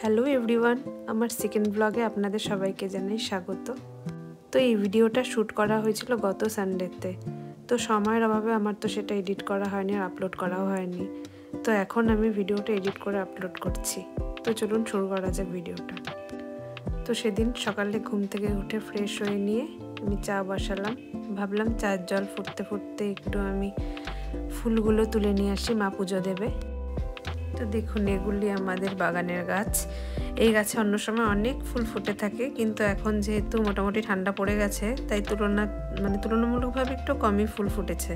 Hello everyone, আমার second ব্লগে আপনাদের সবাইকে জানাই স্বাগত। তো এই ভিডিওটা শ্যুট করা হয়েছিল গত সানডেতে। তো সময়ের অভাবে আমার তো সেটা এডিট করা হয়নি আর আপলোড করাও হয়নি। তো এখন আমি ভিডিওটা এডিট করে আপলোড করছি। তো চলুন শুরু করা যাক ভিডিওটা। তো সেদিন সকালে ঘুম থেকে উঠে ফ্রেশ হয়ে নিয়ে আমি চা বসালাম। ভাবলাম চার জল ফুটতে ফুটতে একটু আমি ফুলগুলো তুলে নিয়ে আসি, মা পুজো দেবে। তো দেখুন, এগুলি আমাদের বাগানের গাছ। এই গাছে অন্য সময় অনেক ফুল ফুটে থাকে, কিন্তু এখন যেহেতু মোটামুটি ঠান্ডা পড়ে গেছে তাই তুলনামূলকভাবে একটু কমই ফুল ফুটেছে।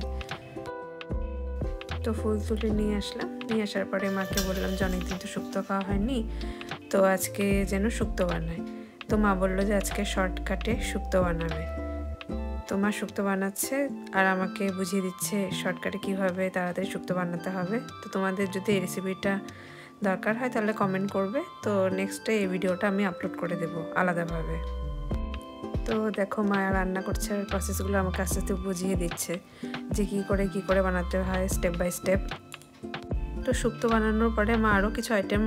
তো ফুল তুলে নিয়ে আসলাম। নিয়ে আসার পরে মাকে বললাম যে অনেকদিন তো শুক্তো খাওয়া হয়নি, তো আজকে যেন শুক্তো বানায়। তো মা বললো যে আজকে শর্টকাটে শুক্তো বানাবে। তো মা শুক্তো বানাচ্ছে আর আমাকে বুঝিয়ে দিচ্ছে শর্টকাটে কীভাবে তাড়াতাড়ি শুক্তো বানাতে হবে। তো তোমাদের যদি এই রেসিপিটা দরকার হয় তাহলে কমেন্ট করবে। তো নেক্সটে এই ভিডিওটা আমি আপলোড করে দেবো আলাদাভাবে। তো দেখো, মা রান্না করছে আর প্রসেসগুলো আমাকে আস্তে আস্তে বুঝিয়ে দিচ্ছে যে কী করে বানাতে হয় স্টেপ বাই স্টেপ। তো শুক্তো বানানোর পরে মা আরও কিছু আইটেম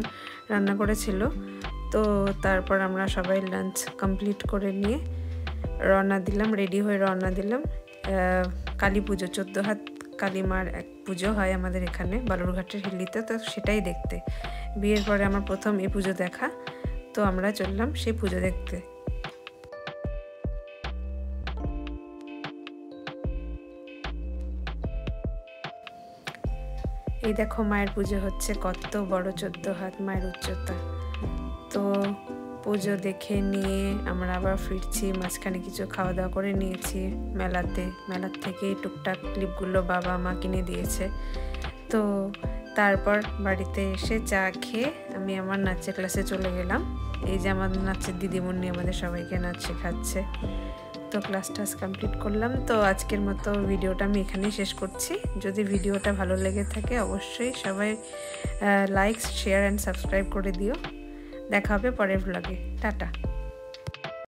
রান্না করেছিল। তো তারপর আমরা সবাই লাঞ্চ কমপ্লিট করে নিয়ে রেডি হয়ে রওনা দিলাম কালী পুজো। 14 হাত কালী মার এক পুজো হয় আমাদের এখানে বালুরঘাটের হিলিতে, তো সেটাই দেখতে। বিয়ের পরে আমার প্রথম এই পুজো দেখা, তো আমরা চললাম সেই পুজো দেখতে। এই দেখো, মায়ের পুজো হচ্ছে। কত বড় 14 হাত মায়ের উচ্চতা। তো পুজো দেখে নিয়ে আমরা আবার ফিরছি। মাঝখানে কিছু খাওয়া দাওয়া করে নিয়েছি মেলার থেকে টুকটাক ক্লিপগুলো বাবা মা কিনে দিয়েছে। তো তারপর বাড়িতে এসে চা খেয়ে আমি আমার নাচের ক্লাসে চলে গেলাম। এই যে আমার নাচের দিদিমণি আমাদের সবাইকে নাচ শেখাচ্ছে। তো ক্লাসটা কমপ্লিট করলাম। তো আজকের মতো ভিডিওটা আমি এখানেই শেষ করছি। যদি ভিডিওটা ভালো লেগে থাকে অবশ্যই সবাই লাইক, শেয়ার অ্যান্ড সাবস্ক্রাইব করে দিও। দেখা হবে পরের ব্লগে। টাটা।